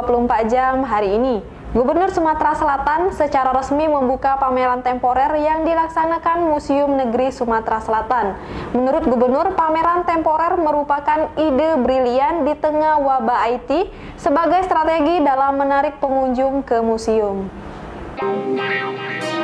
24 jam hari ini, Gubernur Sumatera Selatan secara resmi membuka pameran temporer yang dilaksanakan Museum Negeri Sumatera Selatan. Menurut Gubernur, pameran temporer merupakan ide brilian di tengah wabah IT sebagai strategi dalam menarik pengunjung ke museum.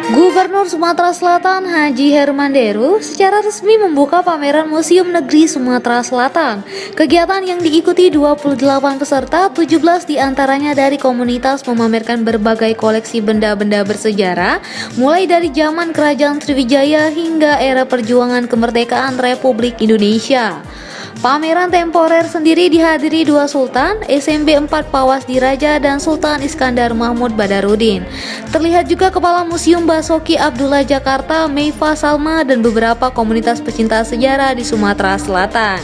Gubernur Sumatera Selatan Haji Herman Deru secara resmi membuka pameran Museum Negeri Sumatera Selatan. Kegiatan yang diikuti 28 peserta, 17 diantaranya dari komunitas memamerkan berbagai koleksi benda-benda bersejarah, mulai dari zaman Kerajaan Sriwijaya hingga era perjuangan kemerdekaan Republik Indonesia. Pameran temporer sendiri dihadiri dua Sultan, SMB 4 Pawas Diraja dan Sultan Iskandar Mahmud Badarudin. Terlihat juga Kepala Museum Basuki Abdullah Jakarta, Meifa Salma, dan beberapa komunitas pecinta sejarah di Sumatera Selatan.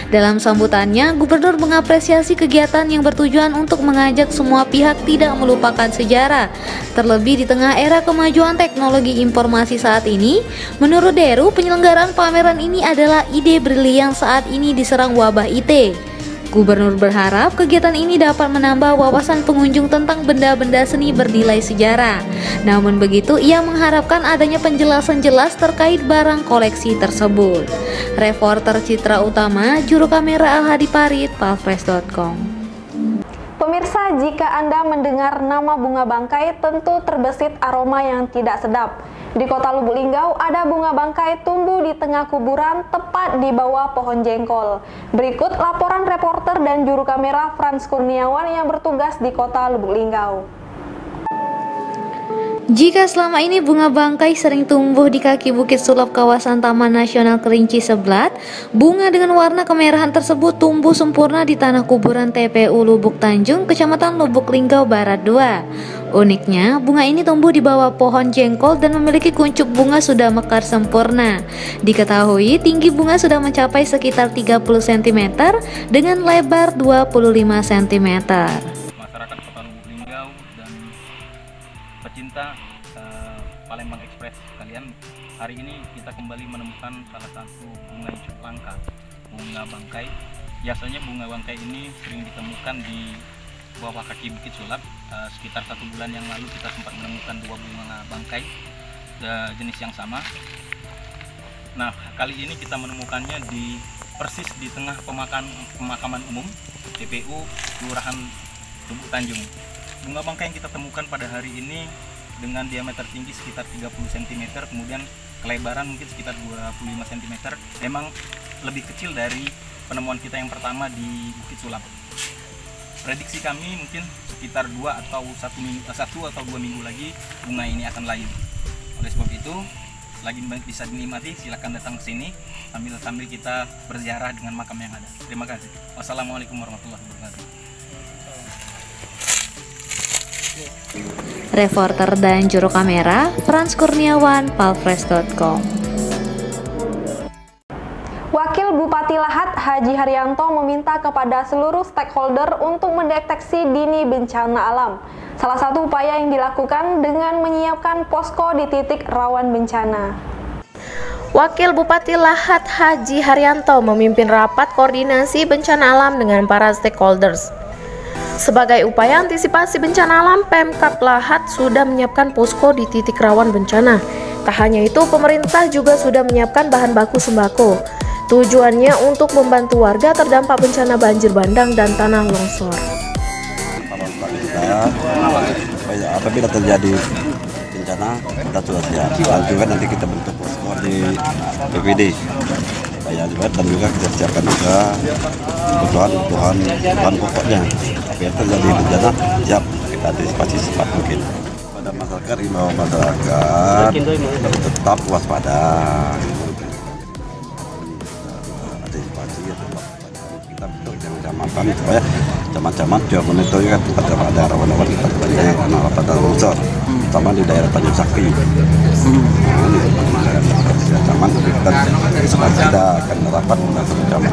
Dalam sambutannya, Gubernur mengapresiasi kegiatan yang bertujuan untuk mengajak semua pihak tidak melupakan sejarah. Terlebih di tengah era kemajuan teknologi informasi saat ini, menurut Deru, penyelenggaraan pameran ini adalah ide brilian saat ini diserang wabah IT. Gubernur berharap kegiatan ini dapat menambah wawasan pengunjung tentang benda-benda seni bernilai sejarah. Namun begitu, ia mengharapkan adanya penjelasan jelas terkait barang koleksi tersebut. Reporter Citra Utama, juru kamera Al-Hadi Parit, palfresh.com. Pemirsa, jika Anda mendengar nama bunga bangkai, tentu terbesit aroma yang tidak sedap. Di Kota Lubuk Linggau, ada bunga bangkai tumbuh di tengah kuburan tepat di bawah pohon jengkol. Berikut laporan reporter dan juru kamera Frans Kurniawan yang bertugas di Kota Lubuk Linggau. Jika selama ini bunga bangkai sering tumbuh di kaki Bukit Sulap kawasan Taman Nasional Kerinci Seblat, bunga dengan warna kemerahan tersebut tumbuh sempurna di tanah kuburan TPU Lubuk Tanjung, Kecamatan Lubuk Linggau Barat 2. Uniknya, bunga ini tumbuh di bawah pohon jengkol dan memiliki kuncup bunga sudah mekar sempurna. Diketahui tinggi bunga sudah mencapai sekitar 30 cm dengan lebar 25 cm. Masyarakat Kota Lubuk Linggau dan pecinta Palembang Express kalian, hari ini kita kembali menemukan salah satu bunga yang cukup langka, bunga bangkai. Biasanya bunga bangkai ini sering ditemukan di bawah kaki Bukit Sulap. Sekitar 1 bulan yang lalu kita sempat menemukan 2 bunga bangkai jenis yang sama. Nah, kali ini kita menemukannya di persis di tengah pemakaman umum TPU Kelurahan Lubuk Tanjung. Bunga bangkai yang kita temukan pada hari ini dengan diameter tinggi sekitar 30 cm, kemudian kelebaran mungkin sekitar 25 cm, memang lebih kecil dari penemuan kita yang pertama di Bukit Sulap. Prediksi kami mungkin sekitar 1 atau 2 minggu lagi bunga ini akan layu. Oleh sebab itu, lagi bisa dinikmati, silakan datang ke sini sambil kita berziarah dengan makam yang ada. Terima kasih. Wassalamualaikum warahmatullahi wabarakatuh. Reporter dan juru kamera Frans Kurniawan, palfresh.com. Wakil Bupati Lahat Haji Haryanto meminta kepada seluruh stakeholder untuk mendeteksi dini bencana alam. Salah satu upaya yang dilakukan dengan menyiapkan posko di titik rawan bencana. Wakil Bupati Lahat Haji Haryanto memimpin rapat koordinasi bencana alam dengan para stakeholders. Sebagai upaya antisipasi bencana alam, Pemkab Lahat sudah menyiapkan posko di titik rawan bencana. Tak hanya itu, pemerintah juga sudah menyiapkan bahan baku sembako. Tujuannya untuk membantu warga terdampak bencana banjir bandang dan tanah longsor. Apabila terjadi bencana, kita sudah siap. Dan juga nanti kita bentuk posko di BPD. Dan juga kita siapkan juga kebutuhan pokoknya. Apabila terjadi bencana, siap kita antisipasi cepat mungkin. Pada masyarakat, imbauan masyarakat tetap waspada. Kita bentuk kecamatan supaya camat-camat juga monitorkan tempat ada rawan-rawan kita sebagai pada longsor, terutama di daerah Tanjung Sakti. Camat kita akan rapat dengan camat.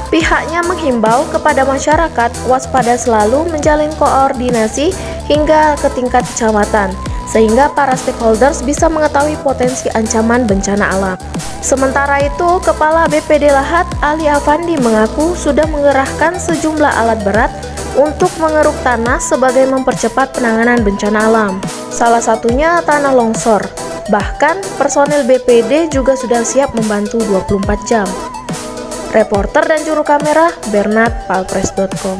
Pihaknya menghimbau kepada masyarakat waspada selalu menjalin koordinasi hingga ke tingkat kecamatan. sehingga para stakeholders bisa mengetahui potensi ancaman bencana alam. Sementara itu, Kepala BPD Lahat Ali Afandi mengaku sudah mengerahkan sejumlah alat berat untuk mengeruk tanah sebagai mempercepat penanganan bencana alam. Salah satunya tanah longsor. Bahkan, personil BPD juga sudah siap membantu 24 jam. Reporter dan juru kamera Bernard, palpres.com.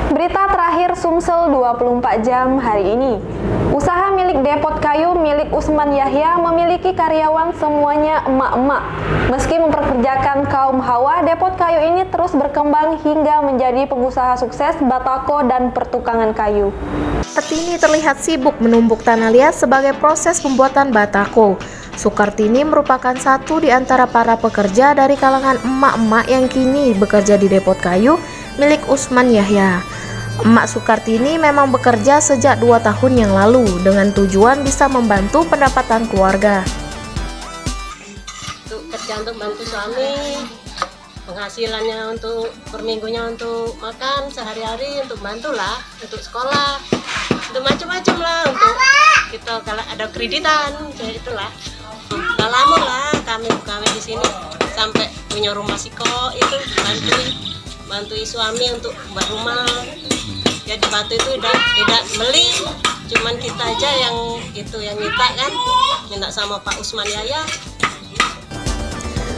Berita terakhir Sumsel 24 jam hari ini. Usaha milik Depot Kayu milik Usman Yahya memiliki karyawan semuanya emak-emak. Meski memperkerjakan kaum hawa, Depot Kayu ini terus berkembang hingga menjadi pengusaha sukses batako dan pertukangan kayu. Kartini terlihat sibuk menumbuk tanah liat sebagai proses pembuatan batako. Sukartini merupakan satu di antara para pekerja dari kalangan emak-emak yang kini bekerja di Depot Kayu milik Usman Yahya. Emak Sukartini memang bekerja sejak 2 tahun yang lalu dengan tujuan bisa membantu pendapatan keluarga. Untuk kerja untuk bantu suami, penghasilannya untuk per minggunya untuk makan sehari-hari, untuk bantulah, untuk sekolah, untuk macam-macam lah, untuk kita kalau ada kreditan, kayak itulah. Udah lama lah kami di sini sampai punya rumah siko itu bantu suami untuk buat rumah. Jadi batu itu tidak beli, cuman kita aja yang minta kan, minta sama Pak Usman Yahya.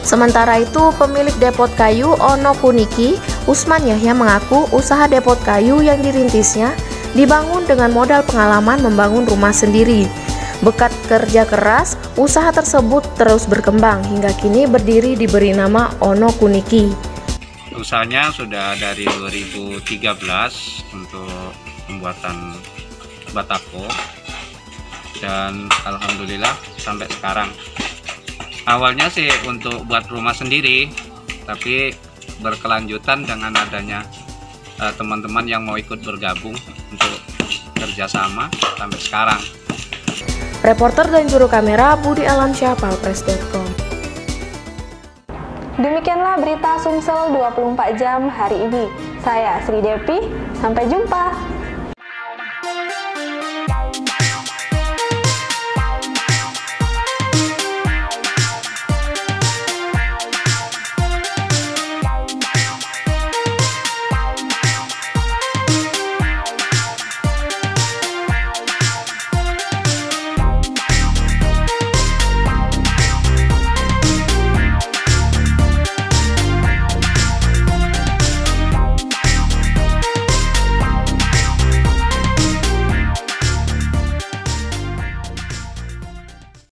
Sementara itu, pemilik Depot Kayu Ono Kuniki, Usman Yahya mengaku usaha Depot Kayu yang dirintisnya dibangun dengan modal pengalaman membangun rumah sendiri. Berkat kerja keras, usaha tersebut terus berkembang hingga kini berdiri diberi nama Ono Kuniki. Usahanya sudah dari 2013 untuk pembuatan batako dan alhamdulillah sampai sekarang. Awalnya sih untuk buat rumah sendiri, tapi berkelanjutan dengan adanya teman-teman yang mau ikut bergabung untuk kerjasama sampai sekarang. Reporter dan juru kamera Budi Alamsyah, palpres.com. Demikianlah berita Sumsel 24 jam hari ini. Saya Sri Devi, sampai jumpa.